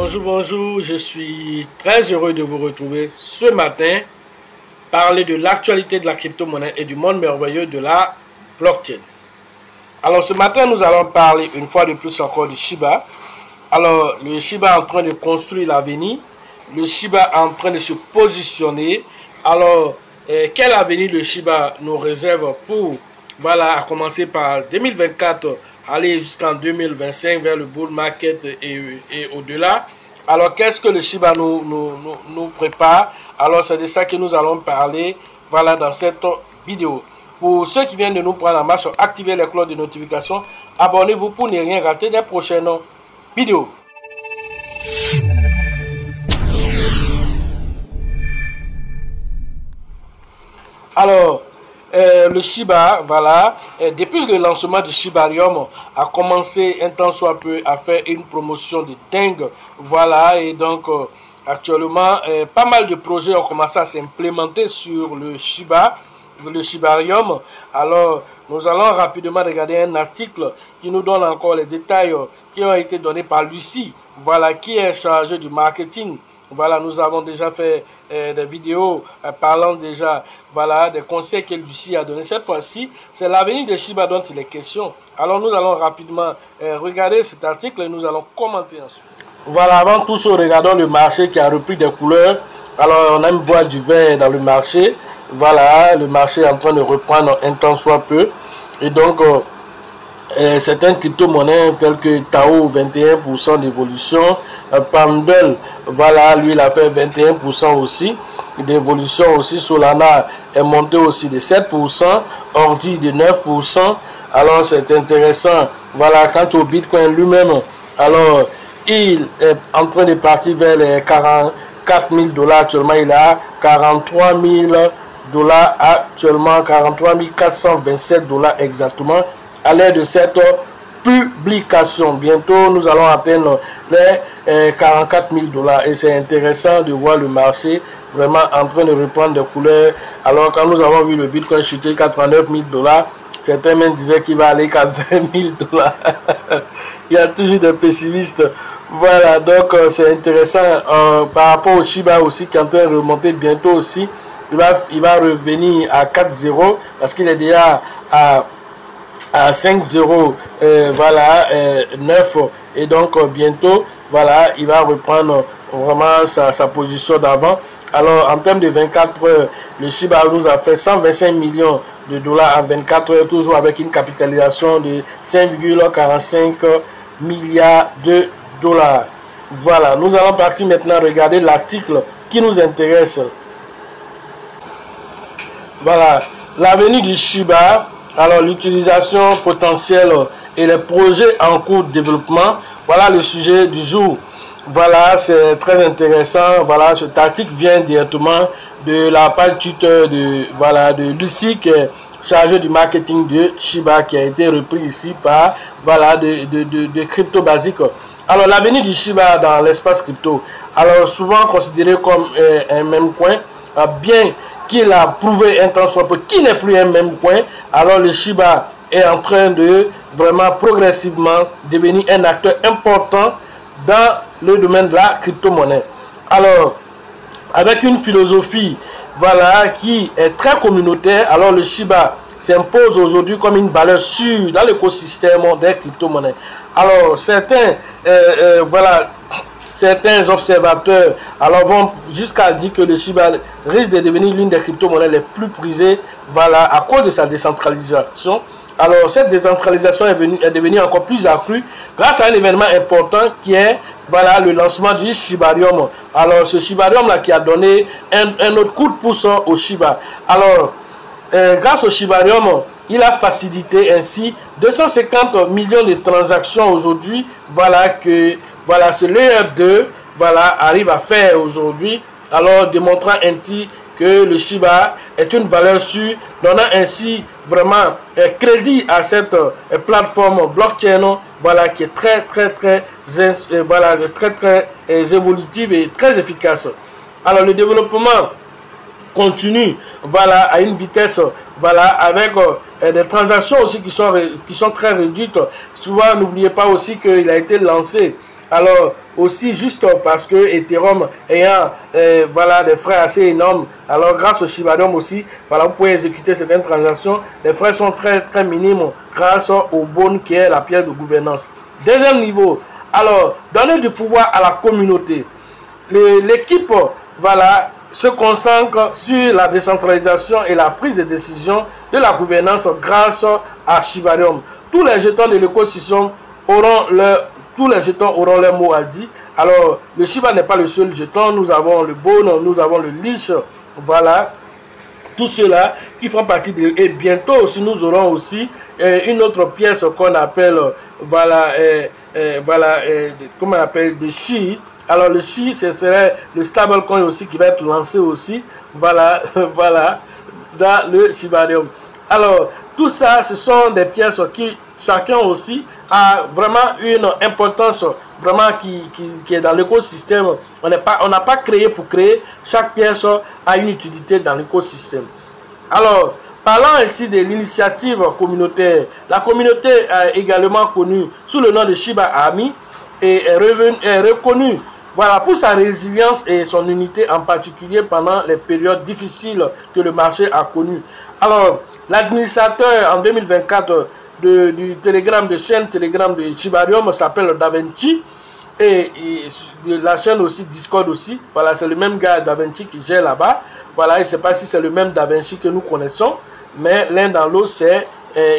Bonjour, bonjour, je suis très heureux de vous retrouver ce matin, parler de l'actualité de la crypto-monnaie et du monde merveilleux de la blockchain. Alors ce matin, nous allons parler une fois de plus encore du Shiba. Alors le Shiba est en train de construire l'avenir, le Shiba est en train de se positionner. Alors quel avenir le Shiba nous réserve pour, voilà, à commencer par 2024, aller jusqu'en 2025 vers le bull market et au-delà. Alors qu'est-ce que le Shiba nous prépare? Alors c'est de ça que nous allons parler, voilà, dans cette vidéo. Pour ceux qui viennent de nous prendre en marche, activez les cloches de notification, abonnez-vous pour ne rien rater des prochaines vidéos. Alors, le Shiba, voilà, depuis le lancement du Shibarium, a commencé un temps soit peu à faire une promotion de dingue, voilà, et donc actuellement, pas mal de projets ont commencé à s'implémenter sur le Shiba, le Shibarium. Alors, nous allons rapidement regarder un article qui nous donne encore les détails qui ont été donnés par Lucie, voilà, qui est chargé du marketing. Voilà, nous avons déjà fait des vidéos parlant déjà, voilà, des conseils que Lucie a donné. Cette fois-ci, c'est l'avenir de Shiba dont il est question. Alors, nous allons rapidement regarder cet article et nous allons commenter ensuite. Voilà, avant tout chose, regardons le marché qui a repris des couleurs. Alors, on aime voir du vert dans le marché. Voilà, le marché est en train de reprendre un temps soit peu. Et donc, certaines crypto-monnaies telles que Tao, 21% d'évolution, Pandel, voilà, lui il a fait 21% aussi d'évolution aussi. Solana est monté aussi de 7%, Ordi de 9%. Alors c'est intéressant. Voilà, quant au Bitcoin lui-même, alors il est en train de partir vers les 44 000 $. Actuellement il a 43 000 $ actuellement, 43 427 $ exactement, à l'aide de cette publication. Bientôt, nous allons atteindre les 44 000 $. Et c'est intéressant de voir le marché vraiment en train de reprendre des couleurs. Alors, quand nous avons vu le Bitcoin chuter 89 000 $, certains même disaient qu'il va aller qu'à 20 000 $. Il y a toujours des pessimistes. Voilà, donc c'est intéressant. Par rapport au Shiba aussi, qui est en train de remonter bientôt aussi, il va revenir à 4,0 parce qu'il est déjà à 5,0, voilà, 9, et donc bientôt, voilà, il va reprendre vraiment sa position d'avant. Alors en termes de 24 heures, le Shiba nous a fait 125 millions de $ en 24 heures, toujours avec une capitalisation de 5,45 milliards de $. Voilà, nous allons partir maintenant regarder l'article qui nous intéresse. Voilà, l'avenir du Shiba, alors l'utilisation potentielle et les projets en cours de développement. Voilà le sujet du jour. Voilà, c'est très intéressant. Voilà, cet article vient directement de la page Twitter de Lucie, qui est chargée du marketing de Shiba, qui a été repris ici par, voilà, de Crypto Basique. Alors l'avenir du Shiba dans l'espace crypto, alors souvent considéré comme un même coin, bien qu'il a prouvé un temps soit peu qu'il n'est plus un même coin, alors le Shiba est en train de vraiment progressivement devenir un acteur important dans le domaine de la crypto-monnaie. Alors, avec une philosophie, voilà, qui est très communautaire, alors le Shiba s'impose aujourd'hui comme une valeur sûre dans l'écosystème des crypto-monnaies. Alors, certains, voilà, certains observateurs alors vont jusqu'à dire que le Shiba risque de devenir l'une des crypto-monnaies les plus prisées, voilà, à cause de sa décentralisation. Alors cette décentralisation est devenue encore plus accrue grâce à un événement important qui est, voilà, le lancement du Shibarium. Alors ce Shibarium là qui a donné un autre coup de pouce au Shiba. Alors grâce au Shibarium, il a facilité ainsi 250 millions de transactions aujourd'hui, voilà, que voilà, ce layer 2, voilà, arrive à faire aujourd'hui, alors démontrant ainsi que le Shiba est une valeur sûre, donnant ainsi vraiment crédit à cette plateforme blockchain, voilà, qui est très voilà, très évolutive et très efficace. Alors le développement continue, voilà, à une vitesse, voilà, avec des transactions aussi qui sont très réduites. Souvent, n'oubliez pas aussi qu'il a été lancé Alors aussi juste parce que Ethereum ayant voilà des frais assez énormes, alors grâce au Shibarium aussi, voilà, vous pouvez exécuter certaines transactions. Les frais sont très minimes grâce au Bone qui est la pierre de gouvernance. Deuxième niveau, alors donner du pouvoir à la communauté. L'équipe voilà, se concentre sur la décentralisation et la prise de décision de la gouvernance grâce à Shibarium. Tous les jetons de l'écosystème auront leur mot à dire. Alors, le Shiba n'est pas le seul jeton. Nous avons le Bone, nous avons le Leash. Voilà, tout cela qui font partie de... Et bientôt aussi, nous aurons aussi une autre pièce qu'on appelle, voilà, comment on appelle, de Shi. Alors, le Shi, ce serait le stablecoin aussi qui va être lancé aussi. Voilà, voilà, dans le Shibarium. Alors, tout ça, ce sont des pièces qui, chacun aussi, a vraiment une importance vraiment qui est dans l'écosystème. On n'a pas créé pour créer. Chaque pièce a une utilité dans l'écosystème. Alors, parlant ainsi de l'initiative communautaire, la communauté est également connue sous le nom de Shiba Army et est reconnue voilà, pour sa résilience et son unité, en particulier pendant les périodes difficiles que le marché a connues. Alors, l'administrateur en 2024 du Telegram, de chaîne Telegram de Shibarium s'appelle Davinci, et la chaîne aussi Discord aussi. Voilà, c'est le même gars Davinci qui gère là-bas. Voilà, je ne sais pas si c'est le même Davinci que nous connaissons, mais l'un dans l'autre, c'est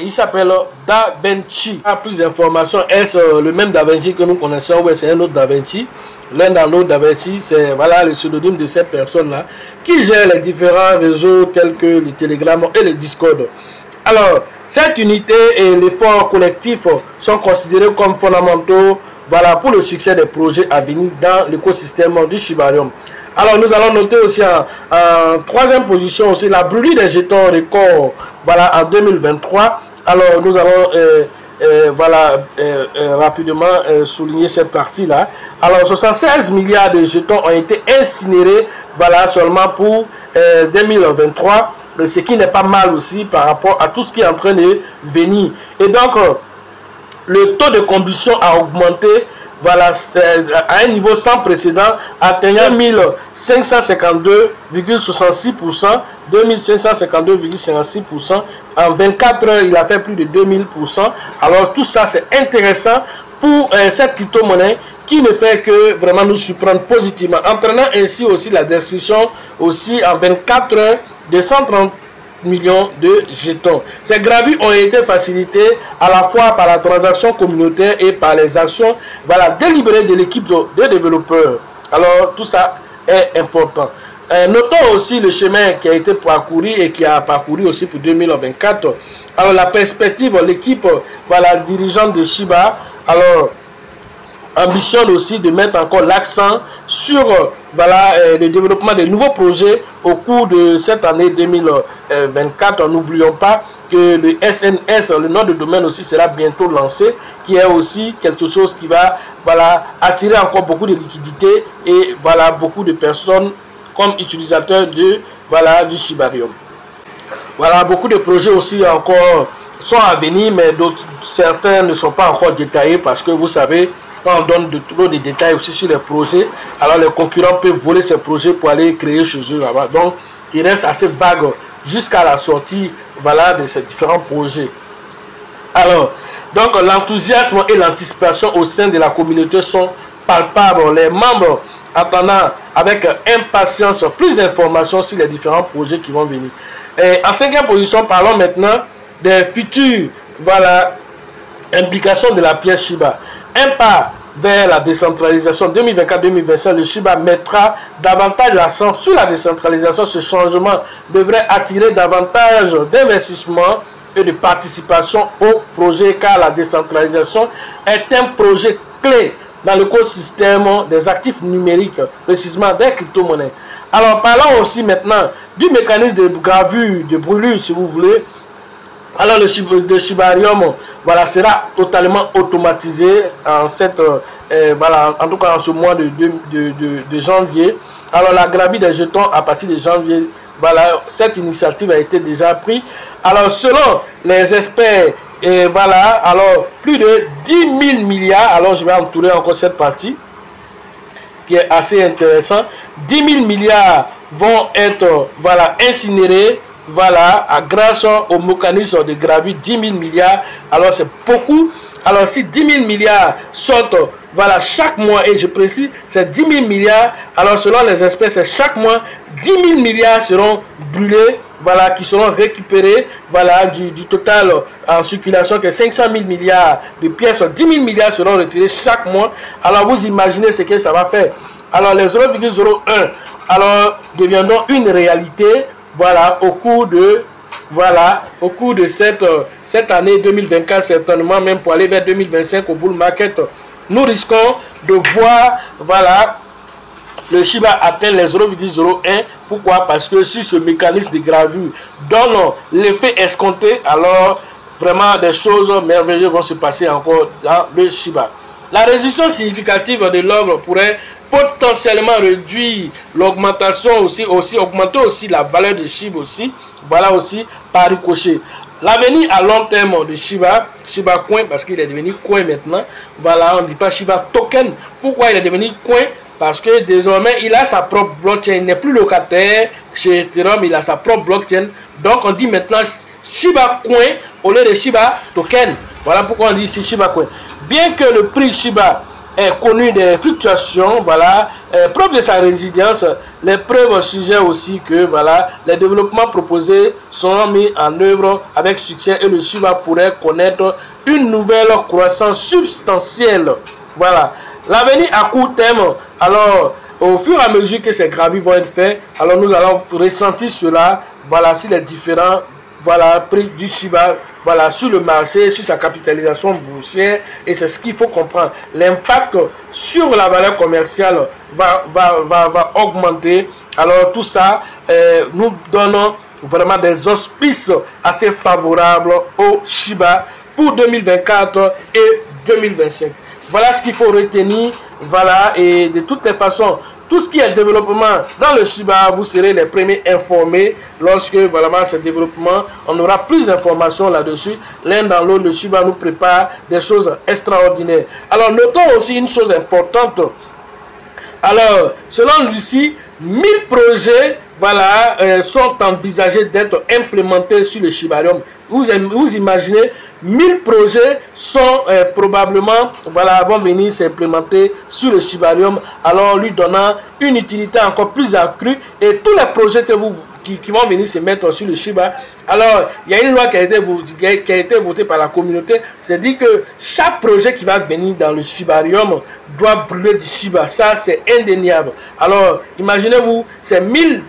il s'appelle Davinci. Plus d'informations, est-ce le même Davinci que nous connaissons ou c'est un autre Davinci? L'un dans l'autre Davinci, c'est voilà, le pseudonyme de cette personne-là qui gère les différents réseaux tels que le Telegram et le Discord. Alors, cette unité et l'effort collectif sont considérés comme fondamentaux voilà, pour le succès des projets à venir dans l'écosystème du Shibarium. Alors, nous allons noter aussi en troisième position aussi la brûlure des jetons record voilà, en 2023. Alors, nous allons rapidement souligner cette partie-là. Alors, 76 milliards de jetons ont été incinérés voilà, seulement pour 2023. Ce qui n'est pas mal aussi par rapport à tout ce qui est en train de venir. Et donc, le taux de combustion a augmenté voilà, à un niveau sans précédent, atteignant 1552,66%, 2552,56%. En 24 heures, il a fait plus de 2000%. Alors, tout ça, c'est intéressant pour cette crypto-monnaie qui ne fait que vraiment nous surprendre positivement, entraînant ainsi aussi la destruction aussi en 24 heures de 130 millions de jetons. Ces gravures ont été facilitées à la fois par la transaction communautaire et par les actions voilà, délibérées de l'équipe de développeurs. Alors tout ça est important. Notons aussi le chemin qui a été parcouru et qui a parcouru aussi pour 2024. Alors la perspective, l'équipe voilà, dirigeante de Shiba, alors ambitionne aussi de mettre encore l'accent sur voilà, le développement de nouveaux projets au cours de cette année 2024. N'oublions pas que le SNS, le nom de domaine aussi, sera bientôt lancé, qui est aussi quelque chose qui va voilà, attirer encore beaucoup de liquidités et voilà, beaucoup de personnes comme utilisateurs de, voilà, du Shibarium. Voilà, beaucoup de projets aussi encore sont à venir, mais certains ne sont pas encore détaillés parce que vous savez, quand on donne trop de détails aussi sur les projets, alors les concurrents peuvent voler ces projets pour aller créer chez eux là-bas. Donc, il reste assez vague jusqu'à la sortie voilà, de ces différents projets. Alors, donc l'enthousiasme et l'anticipation au sein de la communauté sont palpables. Les membres attendant avec impatience plus d'informations sur les différents projets qui vont venir. Et en cinquième position, parlons maintenant des futures voilà, implications de la pièce Shiba. Un pas vers la décentralisation 2024-2025, le Shiba mettra davantage l'accent sur la décentralisation. Ce changement devrait attirer davantage d'investissements et de participation au projet, car la décentralisation est un projet clé dans l'écosystème des actifs numériques, précisément des crypto-monnaies. Alors parlons aussi maintenant du mécanisme de gravure, de brûlure si vous voulez. Alors le Shibarium voilà, sera totalement automatisé en cette voilà, en tout cas en ce mois de janvier. Alors la gravure des jetons à partir de janvier, voilà, cette initiative a été déjà prise. Alors selon les experts Et voilà, alors plus de 10 000 milliards, alors je vais entourer encore cette partie qui est assez intéressant. 10 000 milliards vont être voilà, incinérés voilà, grâce au mécanisme de gravure. 10 000 milliards, alors c'est beaucoup. Alors si 10 000 milliards sortent voilà, chaque mois, et je précise, c'est 10 000 milliards, alors selon les experts, c'est chaque mois, 10 000 milliards seront brûlés, voilà, qui seront récupérés, voilà, du total en circulation, qui est 500 000 milliards de pièces, 10 000 milliards seront retirés chaque mois. Alors vous imaginez ce que ça va faire. Alors les 0,01, alors deviendront une réalité, voilà, au cours de... Voilà, au cours de cette année 2024, certainement même pour aller vers 2025 au bull market, nous risquons de voir, voilà, le Shiba atteindre les 0,01. Pourquoi? Parce que si ce mécanisme de gravure donne l'effet escompté, alors vraiment des choses merveilleuses vont se passer encore dans le Shiba. La réduction significative de l'ordre pourrait potentiellement réduire l'augmentation aussi augmenter aussi la valeur de Shiba aussi, voilà aussi par ricochet. L'avenir à long terme de Shiba Coin, parce qu'il est devenu coin maintenant, voilà, on ne dit pas Shiba Token. Pourquoi il est devenu coin? Parce que désormais il a sa propre blockchain, il n'est plus locataire chez Ethereum, il a sa propre blockchain. Donc on dit maintenant Shiba Coin au lieu de Shiba Token. Voilà pourquoi on dit ici Shiba Coin. Bien que le prix Shiba est connu des fluctuations, voilà, preuve de sa résilience, les preuves suggèrent aussi que voilà, les développements proposés sont mis en œuvre avec succès et le Shiba pourrait connaître une nouvelle croissance substantielle. Voilà, l'avenir à court terme, alors au fur et à mesure que ces gravures vont être faits, alors nous allons ressentir cela, voilà, sur les différents voilà, prix du Shiba, voilà, sur le marché, sur sa capitalisation boursière, et c'est ce qu'il faut comprendre. L'impact sur la valeur commerciale va augmenter. Alors tout ça nous donne vraiment des auspices assez favorables au Shiba pour 2024 et 2025. Voilà ce qu'il faut retenir. Voilà, et de toutes les façons, tout ce qui est développement dans le Shiba, vous serez les premiers informés lorsque vraiment ce développement, on aura plus d'informations là-dessus. L'un dans l'autre, le Shiba nous prépare des choses extraordinaires. Alors notons aussi une chose importante. Alors, selon Lucie, 1000 projets voilà, sont envisagés d'être implémentés sur le Shibarium. Vous imaginez, 1000 projets sont probablement, voilà, vont venir s'implémenter sur le Shibarium, alors lui donnant une utilité encore plus accrue. Et tous les projets qui vont venir se mettre sur le Shiba, alors il y a une loi qui a été votée par la communauté, c'est dit que chaque projet qui va venir dans le Shibarium doit brûler du Shiba. Ça c'est indéniable. Alors imaginez-vous, c'est 1000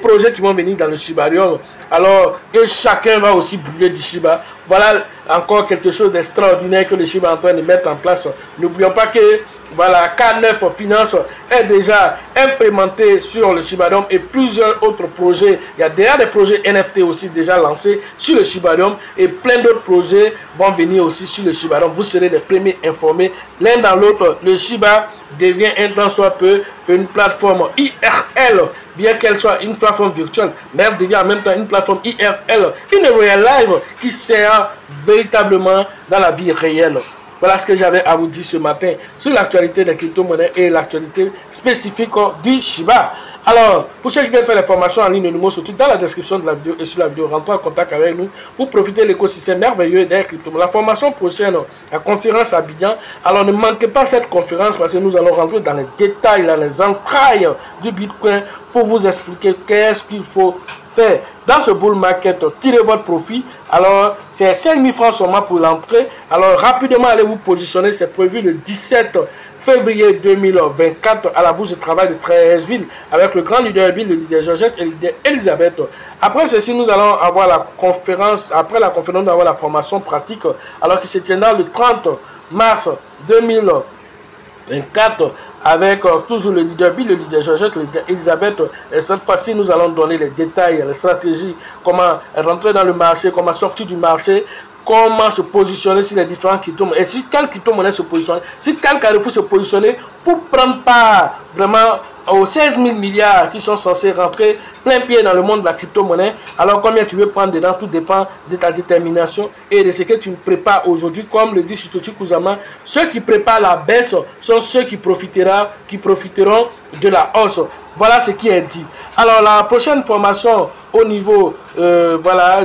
projets qui vont venir dans le Shibarium, alors et chacun va aussi brûler du Shiba. Voilà encore quelque chose d'extraordinaire que le Shiba est en train de mettre en place. N'oublions pas que voilà, K9 Finance est déjà implémenté sur le Shibarium et plusieurs autres projets. Il y a déjà des projets NFT aussi déjà lancés sur le Shibarium et plein d'autres projets vont venir aussi sur le Shibarium. Vous serez les premiers informés. L'un dans l'autre, le Shiba devient un tant soit peu une plateforme IRL, bien qu'elle soit une plateforme virtuelle, mais elle devient en même temps une plateforme IRL, une real life qui sert véritablement dans la vie réelle. Voilà ce que j'avais à vous dire ce matin sur l'actualité des crypto-monnaies et l'actualité spécifique du Shiba. Alors, pour ceux qui veulent faire les formations en ligne, nous surtout dans la description de la vidéo et sur la vidéo, rentrez en contact avec nous pour profiter de l'écosystème merveilleux des crypto-monnaies. La formation prochaine, la conférence à Abidjan. Alors, ne manquez pas cette conférence parce que nous allons rentrer dans les détails, dans les entrailles du Bitcoin pour vous expliquer qu'est-ce qu'il faut faire dans ce bull market. Tirez votre profit. Alors c'est 5000 francs seulement pour l'entrée. Alors rapidement allez vous positionner. C'est prévu le 17 février 2024 à la bourse de travail de Treichville avec le grand leader Bill, le leader Georgette et le leader Elisabeth. Après ceci, nous allons avoir la conférence. Après la conférence, nous allons avoir la formation pratique alors qui se tiendra le 30 mars 2024 avec toujours le leader Bill, le leader Georgette, le leader Elisabeth. Et cette fois-ci, nous allons donner les détails, les stratégies, comment rentrer dans le marché, comment sortir du marché, comment se positionner sur les différents crypto-monnaies. Et si quel crypto-monnaie se positionne, si quel carrefour se positionner pour prendre part vraiment aux 16 000 milliards qui sont censés rentrer plein pied dans le monde de la crypto-monnaie. Alors combien tu veux prendre dedans, tout dépend de ta détermination et de ce que tu prépares aujourd'hui. Comme le dit Satoshi Kusama, ceux qui préparent la baisse sont ceux qui profiteront de la hausse. Voilà ce qui est dit. Alors la prochaine formation au niveau voilà,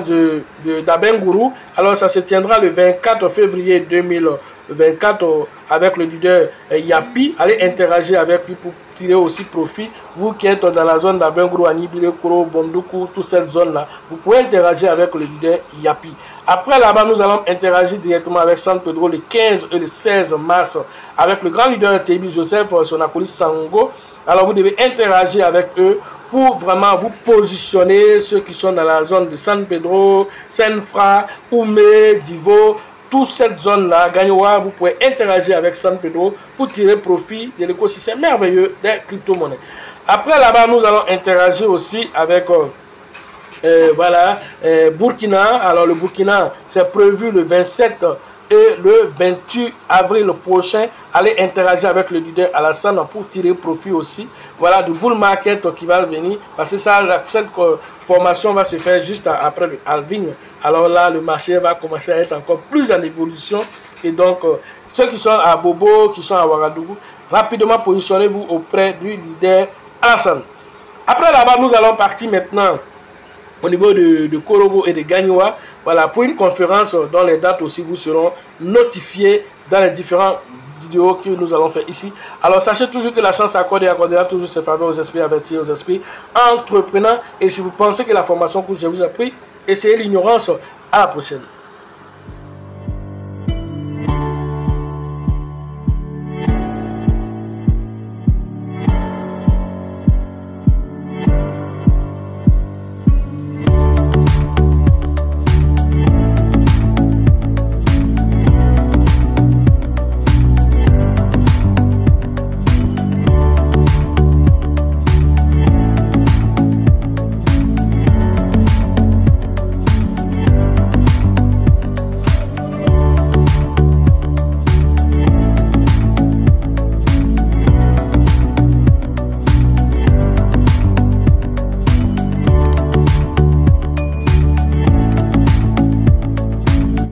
d'Abengourou, alors ça se tiendra le 24 février 2024 avec le leader Yapi. Allez interagir avec lui pour tirer aussi profit. Vous qui êtes dans la zone d'Abengourou, Anibile, Koro, Bondoukou, toute cette zone-là, vous pouvez interagir avec le leader Yapi. Après là-bas, nous allons interagir directement avec San Pedro le 15 et le 16 mars avec le grand leader Tebi Joseph Sonakoli Sango. Alors vous devez interagir avec eux pour vraiment vous positionner, ceux qui sont dans la zone de San Pedro, Senfra, Oumé, Divo, toute cette zone-là, Gagnoa, vous pouvez interagir avec San Pedro pour tirer profit de l'écosystème merveilleux des crypto-monnaies. Après là-bas, nous allons interagir aussi avec voilà, Burkina. Alors le Burkina, c'est prévu le 27 et le 28 avril prochain. Allez interagir avec le leader Alassane pour tirer profit aussi. Voilà, du bull market qui va venir. Parce que ça, cette formation va se faire juste après le halving. Alors là, le marché va commencer à être encore plus en évolution. Et donc, ceux qui sont à Bobo, qui sont à Ouagadougou, rapidement positionnez-vous auprès du leader Alassane. Après là-bas, nous allons partir maintenant au niveau de Korobo et de Gagnoa, voilà, pour une conférence dont les dates aussi vous seront notifiées dans les différentes vidéos que nous allons faire ici. Alors sachez toujours que la chance accordera toujours ses faveurs aux esprits avertis, aux esprits entrepreneurs. Et si vous pensez que la formation que je vous ai appris, essayez l'ignorance. À la prochaine.